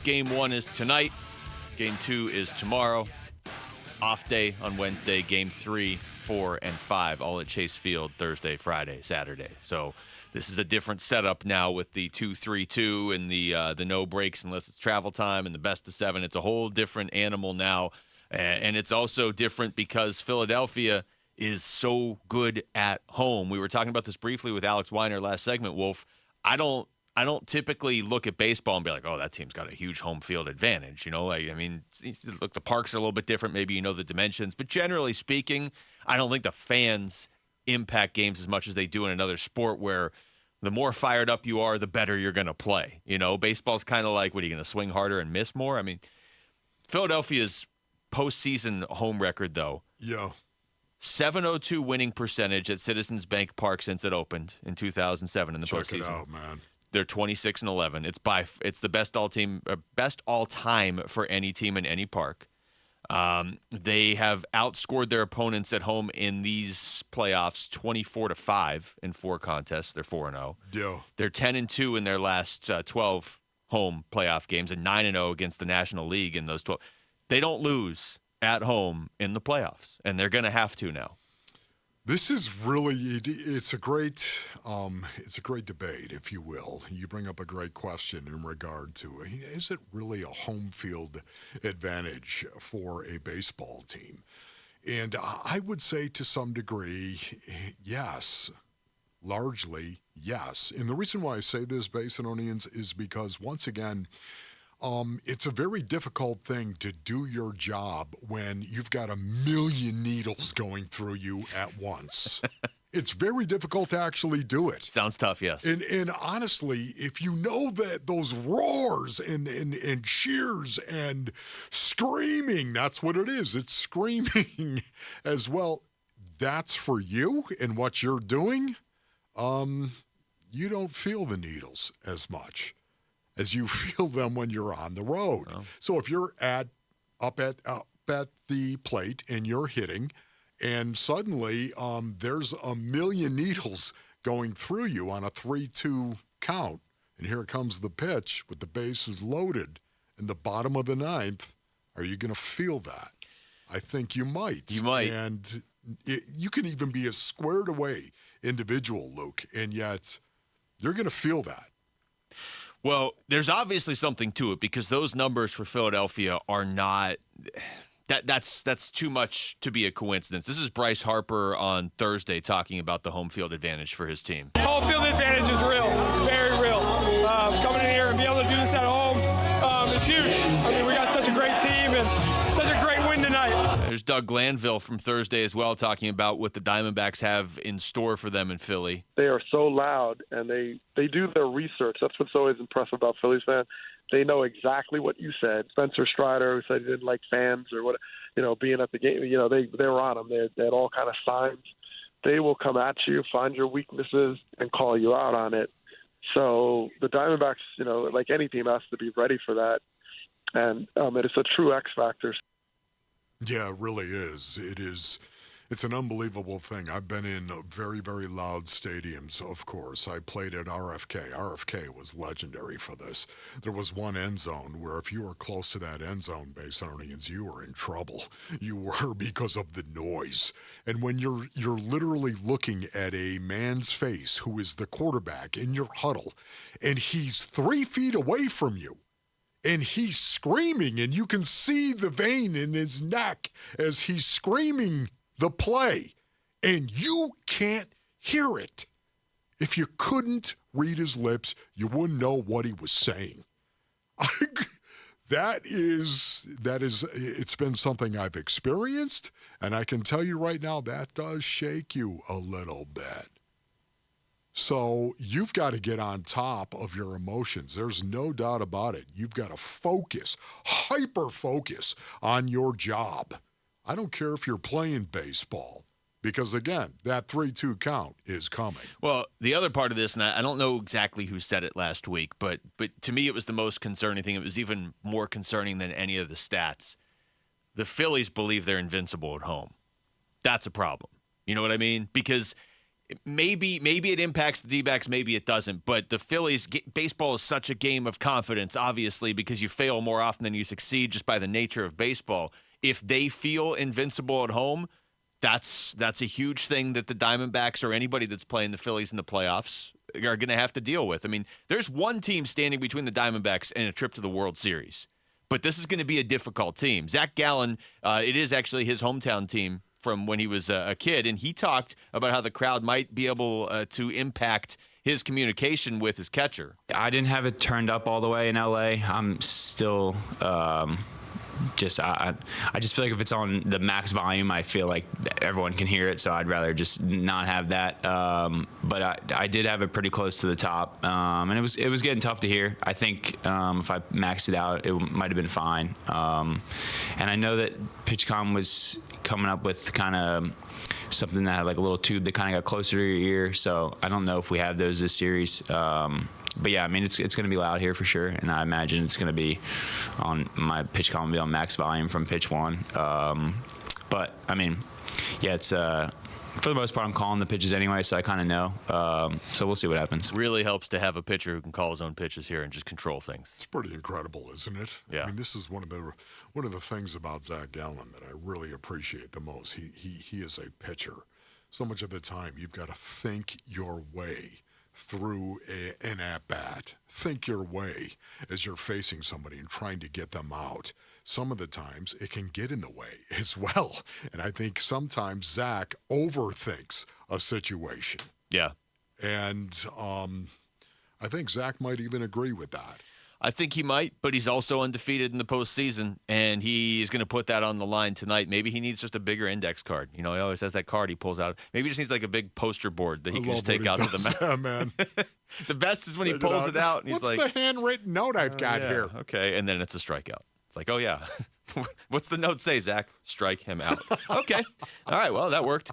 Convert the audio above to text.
Game 1 is tonight. Game 2 is tomorrow. Off day on Wednesday. Game 3, 4, and 5, all at Chase Field Thursday, Friday, Saturday. So this is a different setup now with the 2-3-2 and the no breaks unless it's travel time and the best of 7. It's a whole different animal now. And it's also different because Philadelphia is so good at home. We were talking about this briefly with Alex Weiner last segment, Wolf. I don't typically look at baseball and be like, oh, that team's got a huge home field advantage. You know, look, the parks are a little bit different. Maybe you know the dimensions. But generally speaking, I don't think the fans impact games as much as they do in another sport where the more fired up you are, the better you're going to play. You know, baseball's kind of like, what, are you going to swing harder and miss more? I mean, Philadelphia's postseason home record, though. Yeah. 702 winning percentage at Citizens Bank Park since it opened in 2007 in the postseason. Check it out, man. They're 26-11. It's the best all time for any team in any park. They have outscored their opponents at home in these playoffs 24-5 in 4 contests. They're 4-0. Yeah. They're 10-2 in their last 12 home playoff games and 9-0 against the National League in those 12. They don't lose at home in the playoffs, and they're going to have to now. This is really, it's a great debate, if you will. You bring up a great question in regard to, is it really a home field advantage for a baseball team? And I would say to some degree, yes, largely yes. And the reason why I say this, Basinonians, is because once again, it's a very difficult thing to do your job when you've got a million needles going through you at once. It's very difficult to actually do it. Sounds tough, yes. And honestly, if you know that those roars and cheers and screaming, that's what it is. It's screaming as well. That's for you and what you're doing. You don't feel the needles as much as you feel them when you're on the road. Oh. So if you're up at the plate and you're hitting, and suddenly there's a million needles going through you on a 3-2 count, and here comes the pitch with the bases loaded in the bottom of the 9th, are you going to feel that? I think you might. You might. And you can even be a squared away individual, Luke, and yet you're going to feel that. Well, there's obviously something to it because those numbers for Philadelphia are not that's too much to be a coincidence. This is Bryce Harper on Thursday talking about the home field advantage for his team. Home field advantage is real. It's very real. Coming in here and be able to do this at home is huge. I mean, we got such a great team and such a great win tonight. There's Doug Glanville from Thursday as well talking about what the Diamondbacks have in store for them in Philly. They are so loud, and they do their research. That's what's always impressive about Phillies fans. They know exactly what you said. Spencer Strider, who said he didn't like fans or what, being at the game, they were on them. They had all kind of signs. They will come at you, find your weaknesses, and call you out on it. So the Diamondbacks, like any team, has to be ready for that. And it is a true X factor. Yeah, it really is. It's an unbelievable thing. I've been in very, very loud stadiums, of course. I played at RFK. RFK was legendary for this. There was one end zone where if you were close to that end zone, Basinonians, you were in trouble. You were because of the noise. And when you're literally looking at a man's face who is the quarterback in your huddle, and he's 3 feet away from you, and he's screaming, and you can see the vein in his neck as he's screaming the play, and you can't hear it. If you couldn't read his lips, you wouldn't know what he was saying. That is, it's been something I've experienced, and I can tell you right now, that does shake you a little bit. So you've got to get on top of your emotions. There's no doubt about it. You've got to focus, hyper-focus on your job. I don't care if you're playing baseball because, again, that 3-2 count is coming. Well, the other part of this, and I don't know exactly who said it last week, but to me it was the most concerning thing. It was even more concerning than any of the stats. The Phillies believe they're invincible at home. That's a problem. You know what I mean? Because maybe it impacts the D-backs, maybe it doesn't. But the Phillies, baseball is such a game of confidence, obviously, because you fail more often than you succeed just by the nature of baseball. If they feel invincible at home, that's a huge thing that the Diamondbacks or anybody that's playing the Phillies in the playoffs are going to have to deal with. I mean, there's one team standing between the Diamondbacks and a trip to the World Series. But this is going to be a difficult team. Zach Gallen, it is actually his hometown team from when he was a kid, and he talked about how the crowd might be able to impact his communication with his catcher. I didn't have it turned up all the way in LA. I'm still I just feel like if it's on the max volume, I feel like everyone can hear it, so I'd rather just not have that. But I did have it pretty close to the top, and it was getting tough to hear. I think if I maxed it out, it might have been fine. And I know that PitchCom was coming up with kind of something that had like a little tube that kind of got closer to your ear, so I don't know if we have those this series. But yeah, I mean, it's going to be loud here for sure, and I imagine it's going to be on my pitch column, be on max volume from pitch one. But I mean, yeah, it's for the most part I'm calling the pitches anyway, so I kind of know. So we'll see what happens. Really helps to have a pitcher who can call his own pitches here and just control things. It's pretty incredible, isn't it? Yeah. I mean, this is one of the things about Zach Gallen that I really appreciate the most. He is a pitcher. So much of the time, you've got to think your way through an at-bat. Think your way as you're facing somebody and trying to get them out. Some of the times it can get in the way as well. And I think sometimes Zach overthinks a situation. Yeah. And I think Zach might even agree with that. I think he might, but he's also undefeated in the postseason, and he is going to put that on the line tonight. Maybe he needs just a bigger index card. You know, he always has that card he pulls out. Maybe he just needs like a big poster board that he can just take out to the yeah, man. The best is when he pulls it out and he's like, "What's the handwritten note I've got here?" Okay, and then it's a strikeout. It's like, oh yeah. What's the note say, Zach? Strike him out. Okay. All right, well, that worked.